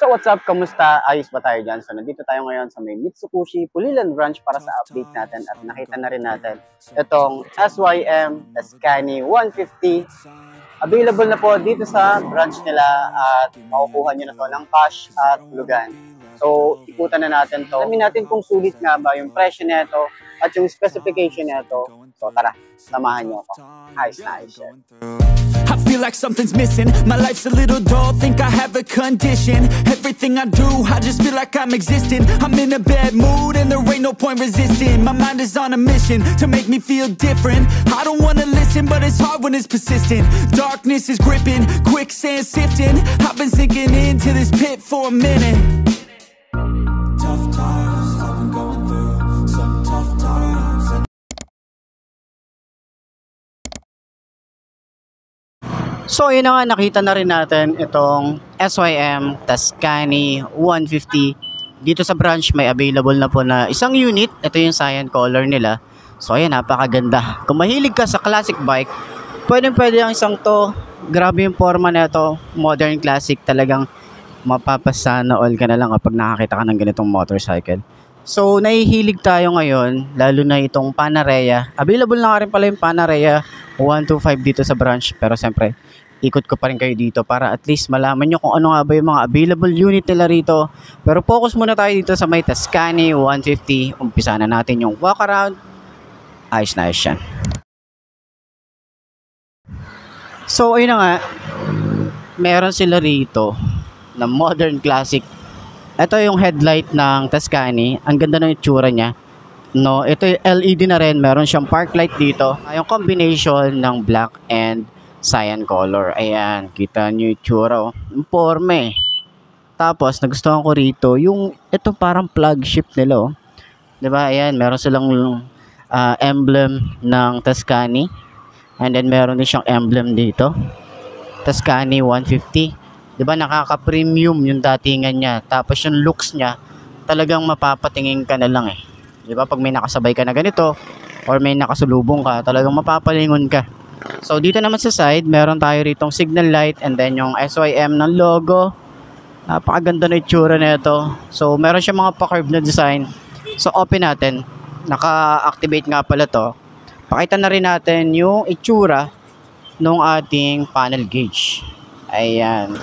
So what's up? Kamusta? Ayos ba tayo dyan? So nandito tayo ngayon sa may Mitsukushi Pulilan branch para sa update natin at nakita na rin natin itong SYM Tuscany 150. Available na po dito sa branch nila at makukuha nyo na to ng cash at lugan. So ikutan na natin to. Alamin natin kung sulit nga ba yung presyo nito at yung specification nito. So tara, samahan nyo ako. Ayos na ayos yan. I feel like something's missing. My life's a little dull, think I have a condition. Everything I do, I just feel like I'm existing. I'm in a bad mood and there ain't no point resisting. My mind is on a mission to make me feel different. I don't wanna listen, but it's hard when it's persistent. Darkness is gripping, quicksand sifting. I've been sinking into this pit for a minute. Tough times, I've been going through some tough times. So yun na nga, nakita na rin natin itong SYM Tuscany 150. Dito sa branch may available na po na isang unit. Ito yung cyan color nila. So ayan, napakaganda. Kung mahilig ka sa classic bike, pwede ang isang to. Grabe yung forma na ito. Modern classic, talagang mapapasana all ka na lang kapag nakakita ka ng ganitong motorcycle. So nahihilig tayo ngayon, lalo na itong Panarea. Available na nga rin pala yung Panarea 125 dito sa branch. Pero siyempre, ikot ko pa rin kayo dito para at least malaman nyo kung ano nga ba yung mga available unit nila rito. Pero focus muna tayo dito sa may Tuscany 150. Umpisa na natin yung walk around. Ayos na ayos yan. So ayun na nga, meron sila rito na modern classic. Ito yung headlight ng Tuscany. Ang ganda ng itsura niya. No, ito yung LED na rin. Meron siyang park light dito. Yung combination ng black and cyan color. Ayan, kita nyo yung itsura. Yung forma eh. Tapos, nagustuhan ko rito yung ito parang flagship nila. Oh. Diba? Ayan, meron silang emblem ng Tuscany. And then, meron din siyang emblem dito. Tuscany 150. Diba? Nakaka-premium yung datingan niya. Tapos, yung looks niya, talagang mapapatingin ka na lang eh. Diba? Pag may nakasabay ka na ganito, or may nakasulubong ka, talagang mapapalingon ka. So, dito naman sa side, meron tayo ritong signal light and then yung SYM ng logo. Napakaganda na itsura na ito. So, meron siya mga pa-curve na design. So, open natin. Naka-activate nga pala to. Pakita na rin natin yung itsura ng ating panel gauge. Ayan.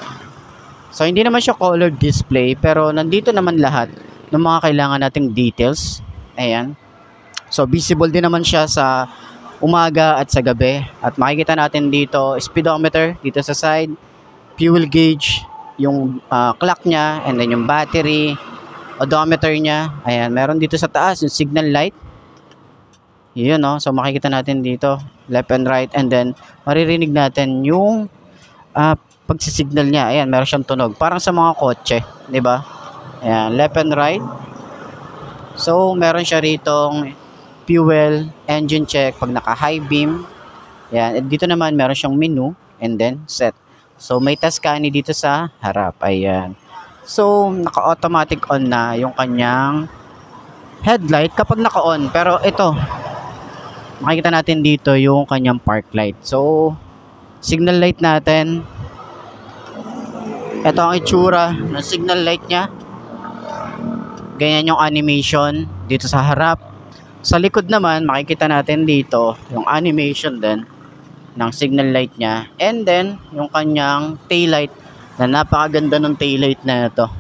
So, hindi naman siya colored display, pero nandito naman lahat ng mga kailangan nating details. Ayan. So, visible din naman siya sa umaga at sa gabi. At makikita natin dito, speedometer dito sa side, fuel gauge, yung clock niya, and then yung battery, odometer niya. Ayan, meron dito sa taas yung signal light. Yun, no? So, makikita natin dito, left and right, and then maririnig natin yung pagsisignal niya. Ayan, meron siyang tunog. Parang sa mga kotse, di ba? Ayan, left and right. So, meron siya ritong fuel, engine check, pag naka-high beam. Ayan. At dito naman, meron siyang menu and then set. So, may Tuscany dito sa harap. Ayan. So, naka-automatic on na yung kanyang headlight kapag naka-on. Pero ito, makikita natin dito yung kanyang park light. So, signal light natin. Ito ang itsura ng signal light niya. Ganyan yung animation dito sa harap. Sa likod naman, makikita natin dito yung animation din ng signal light niya. And then, yung kanyang taillight na napakaganda ng taillight na ito.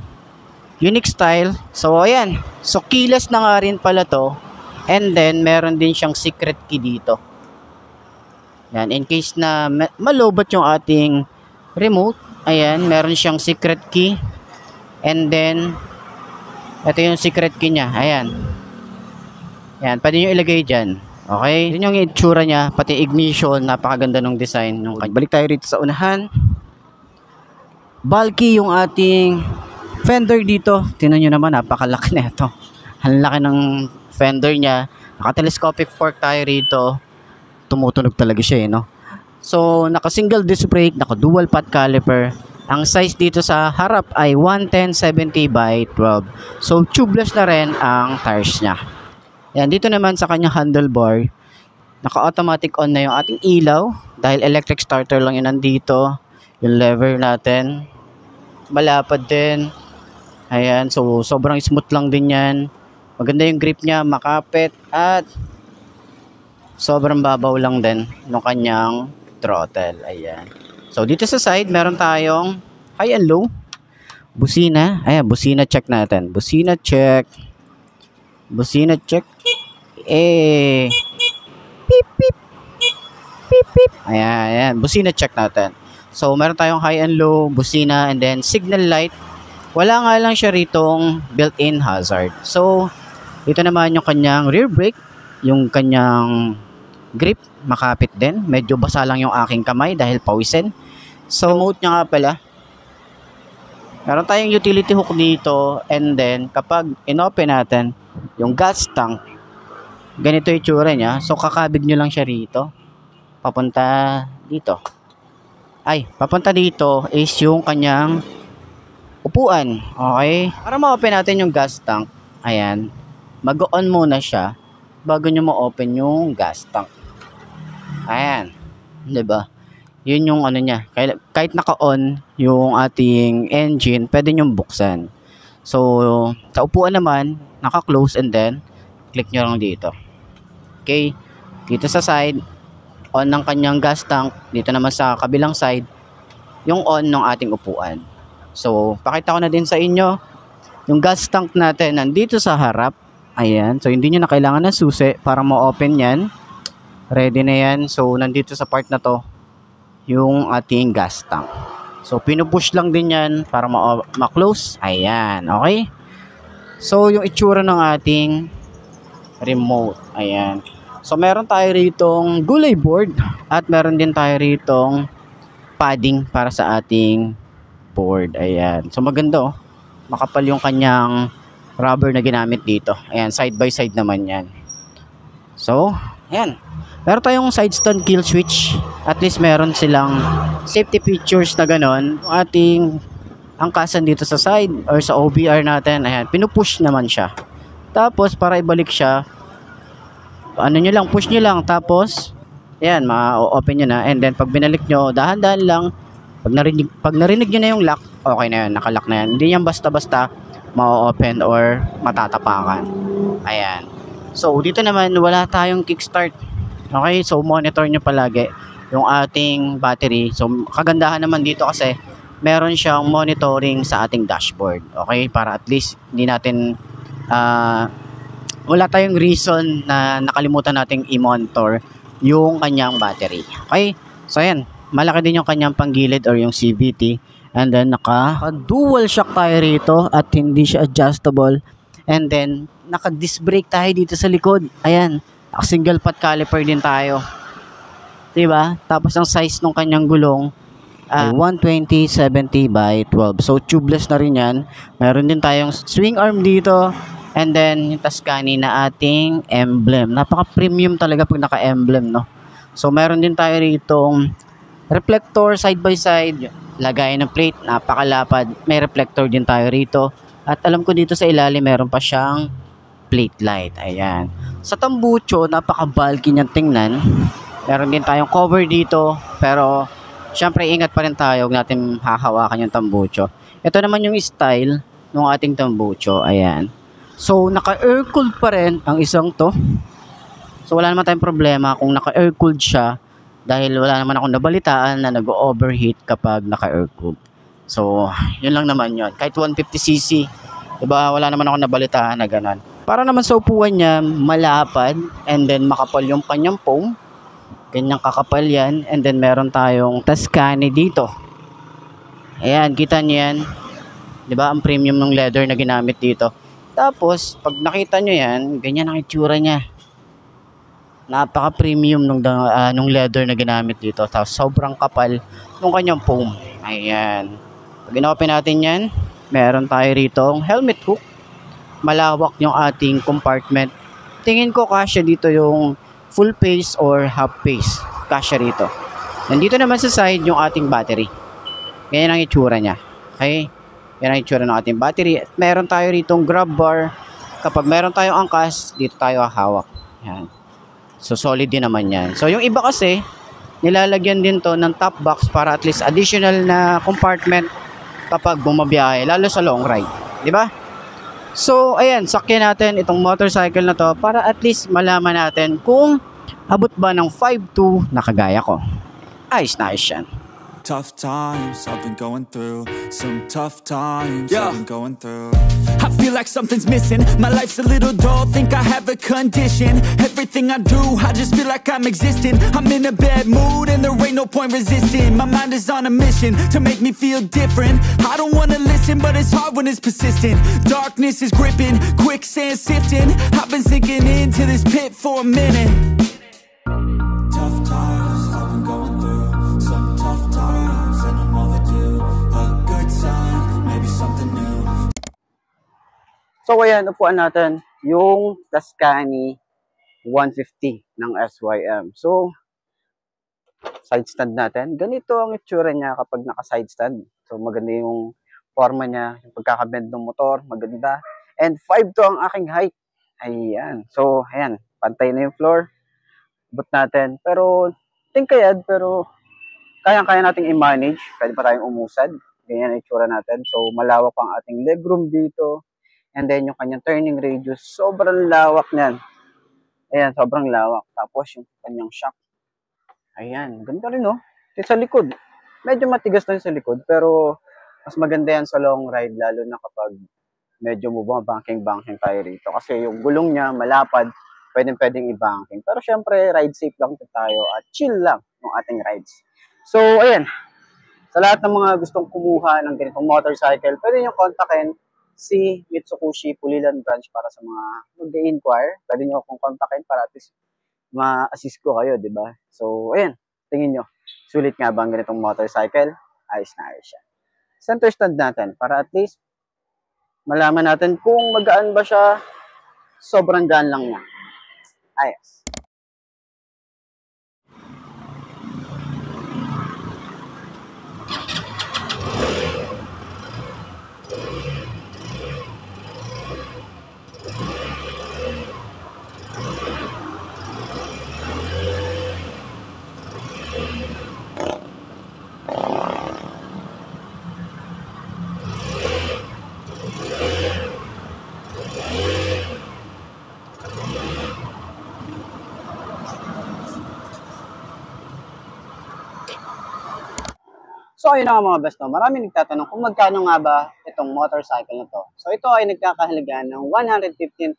Unique style. So, ayan. So, keyless na nga rin pala to. And then, meron din siyang secret key dito. Yan. In case na malobot yung ating remote, ayan, meron siyang secret key. And then, ito yung secret key niya. Ayan. Yan, pwede nyo ilagay dyan. Okay? Yun yung itsura niya, pati ignition, napakaganda ng design. Balik tayo rito sa unahan. Bulky yung ating fender dito. Tingnan nyo naman, napakalaki na ito. Ang laki ng fender niya. Naka-telescopic fork tayo rito. Tumutunog talaga siya, no? So, naka-single disc brake, naka-dual pot caliper. Ang size dito sa harap ay 110/70 by 12. So, tubeless na rin ang tires niya. Yan, dito naman sa kanyang handlebar, naka-automatic on na yung ating ilaw dahil electric starter lang yun nandito. Yung lever natin, malapad din. Ayan, so sobrang smooth lang din yan. Maganda yung grip niya, makapit at sobrang babaw lang din ng kanyang throttle. Ayan. So dito sa side, meron tayong high and low. Busina. Ayan, busina check natin. Busina check. Busina check. Beep, beep. Beep, beep. Ayan, ayan. Busina check natin. So, meron tayong high and low, busina, and then signal light. Wala nga lang siya ritong built-in hazard. So, ito naman yung kanyang rear brake, yung kanyang grip, makapit din. Medyo basa lang yung aking kamay dahil pawisin. So, remote niya nga pala. Meron tayong utility hook dito, and then kapag inopen natin yung gas tank, ganito yung itsura niya. So, kakabig nyo lang siya rito. Papunta dito. Papunta dito is yung kanyang upuan. Okay? Para ma-open natin yung gas tank, ayan, mag-on muna siya bago nyo ma-open yung gas tank. Ayan. Diba? Yun yung ano niya. Kahit naka-on yung ating engine, pwede nyo buksan. So, sa upuan naman, naka-close, and then click nyo lang dito. Okay? Dito sa side, on ng kanyang gas tank. Dito naman sa kabilang side, yung on ng ating upuan. So, pakita ko na din sa inyo, yung gas tank natin nandito sa harap. Ayan. So, hindi nyo na kailangan ng susi para ma-open yan. Ready na yan. So, nandito sa part na to, yung ating gas tank. So, pinupush lang din yan para ma-close. Ayan. Okay? So, yung itsura ng ating remote. Ayan. So, meron tayo ritong gulay board at meron din tayo ritong padding para sa ating board. Ayan. So, maganda oh. Makapal yung kanyang rubber na ginamit dito. Ayan. Side by side naman yan. So, ayan. Meron tayong side stand kill switch. At least meron silang safety features na ganon. Ating angkasan dito sa side or sa OBR natin. Ayan. Pinupush naman siya. Tapos, para ibalik siya, ano nyo lang, push nyo lang, tapos ayan, ma-open nyo na, and then pag binalik nyo, dahan-dahan lang, pag narinig nyo na yung lock, okay na yun, nakalock na yan. Hindi yan basta-basta ma-open or matatapakan. Ayan. So, dito naman, wala tayong kickstart. Okay, so monitor nyo palagi yung ating battery. So, kagandahan naman dito kasi meron siyang monitoring sa ating dashboard. Okay, para at least hindi natin wala tayong reason na nakalimutan nating i-monitor yung kanyang battery. Okay? So, ayan. Malaki din yung kanyang panggilid or yung CVT. And then, naka-dual shock tayo rito at hindi siya adjustable. And then, naka-disc brake tayo dito sa likod. Ayan. Naka-single pot caliper din tayo. Diba? Tapos, ang size ng kanyang gulong ay 120/70 by 12. So, tubeless na rin yan. Meron din tayong swing arm dito. And then, yung Tuscany na ating emblem. Napaka-premium talaga pag naka-emblem, no? So, meron din tayo rito reflector side by side. Lagayan ng plate. Napakalapad. May reflector din tayo rito. At alam ko dito sa ilalim, meron pa siyang plate light. Ayan. Sa tambucho, napaka-bulky niyang tingnan. Meron din tayong cover dito. Pero, syempre, ingat pa rin tayo. Huwag natin hahawakan yung tambucho. Ito naman yung style ng ating tambucho. Ayan. So, naka-air-cooled pa rin ang isang to. So, wala naman tayong problema kung naka-air-cooled siya dahil wala naman akong nabalitaan na nag-overheat kapag naka-air-cooled. So, yun lang naman yun. Kahit 150cc, diba, wala naman akong nabalitaan na gano'n. Para naman sa upuan niya, malapad and then makapal yung kanyang foam. Ganyang kakapal yan. And then, meron tayong Tuscany dito. Ayan, kita niyo yan. Diba, ang premium ng leather na ginamit dito. Tapos, pag nakita nyo yan, ganyan ang itsura niya. Napaka-premium nung leather na ginamit dito. Tapos, sobrang kapal nung kanyang foam. Ayan. Pag in-open natin yan, meron tayo rito helmet hook. Malawak yung ating compartment. Tingin ko kasya dito yung full face or half face. Kasya rito. Nandito naman sa side yung ating battery. Ganyan ang itsura niya. Okay? Yan ang itsura ng ating battery. At meron tayo ritong grab bar. Kapag meron tayong angkas, dito tayo hahawak. Yan. So, solid din naman yan. So, yung iba kasi, nilalagyan din to ng top box para at least additional na compartment kapag bumabiyahe, lalo sa long ride. Di ba? So, ayan, sakyan natin itong motorcycle na to para at least malaman natin kung abot ba ng 5'2" na kagaya ko. Ayos na ayos yan. Tough times I've been going through, some tough times I've been going through. I feel like something's missing, my life's a little dull, think I have a condition. Everything I do, I just feel like I'm existing. I'm in a bad mood and there ain't no point resisting. My mind is on a mission to make me feel different. I don't wanna listen, but it's hard when it's persistent. Darkness is gripping, quicksand sifting. I've been sinking into this pit for a minute. Tough times I've been going through, some tough times and I'm overdue. A good sign, maybe something new. So, ayan, upuan natin yung Tuscany 150 ng SYM. So, side stand natin. Ganito ang itsura niya kapag naka-side stand. So, maganda yung forma niya, yung pagkakabend ng motor, maganda. And 5'2" ang aking height. Ayan. So, ayan, pantay na yung floor. Abot natin. Pero, tingkayad, pero kayang-kaya nating i-manage. Pwede pa tayong umusad. Ganyan ang itsura natin. So, malawak ang ating legroom dito. And then, yung kanyang turning radius, sobrang lawak niyan. Ayan, sobrang lawak. Tapos, yung kanyang shock. Ayan, ganda rin, no? Sa likod. Medyo matigas na sa likod, pero mas maganda yan sa long ride, lalo na kapag medyo bumabangking-bangking tayo rito. Kasi yung gulong niya, malapad, pwedeng-pwedeng i-banking. Pero syempre, ride safe lang tayo at chill lang yung ating rides. So, ayan. Sa lahat ng mga gustong kumuha ng ganitong motorcycle, pwede nyo kontakin si Mitsukushi Pulilan Branch para sa mga mag-inquire. Pwede nyo akong kontakin para at least ma-assist ko kayo, di ba? So, ayan. Tingin nyo. Sulit nga ba ang ganitong motorcycle? Ayos na ayos siya. Center stand natin para at least malaman natin kung magaan ba siya. Sobrang gaan lang niya. Ayos. So, ayun na nga mga best, no? Maraming nagtatanong kung magkano nga ba itong motorcycle na to. So, ito ay nagkakahalaga ng 115,900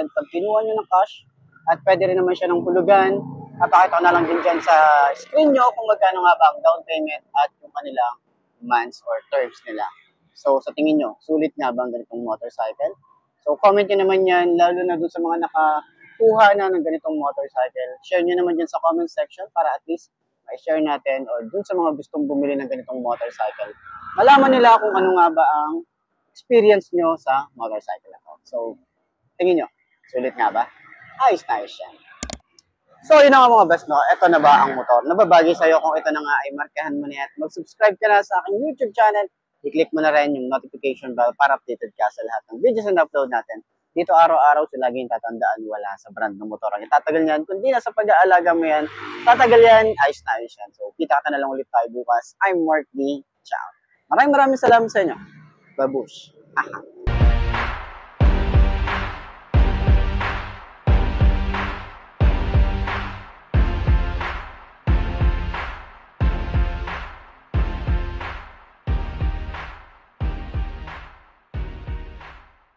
pag kinuha nyo ng cash. At pwede rin naman siya ng hulugan. At pakita ko na lang din dyan sa screen nyo kung magkano nga ba ang down payment at yung kanilang months or terms nila. So, sa tingin nyo, sulit nga ba ang ganitong motorcycle? So, comment nyo naman yan, lalo na dun sa mga nakakuha na ng ganitong motorcycle. Share nyo naman dyan sa comment section para at least i-share natin or dun sa mga gustong bumili ng ganitong motorcycle. Malaman nila kung ano nga ba ang experience nyo sa motorcycle na to. So, tingin nyo, sulit nga ba? Ayos na ayos yan. So, yun na nga mga best, no? Ito na ba ang motor? Nababagay sa'yo kung ito na nga ay markahan mo na yan. Mag-subscribe ka na sa aking YouTube channel. I-click mo na rin yung notification bell para updated ka sa lahat ng videos na upload natin. Dito araw-araw sila laging tatandaan, wala sa brand ng motor ang itatagal yan. Kundi na sa pag-aalaga mo yan, tatagal yan, ayos na ayos yan. So, kita ka na lang ulit tayo bukas. I'm Mark D. Ciao. Maraming salamat sa inyo. Babush. Aha.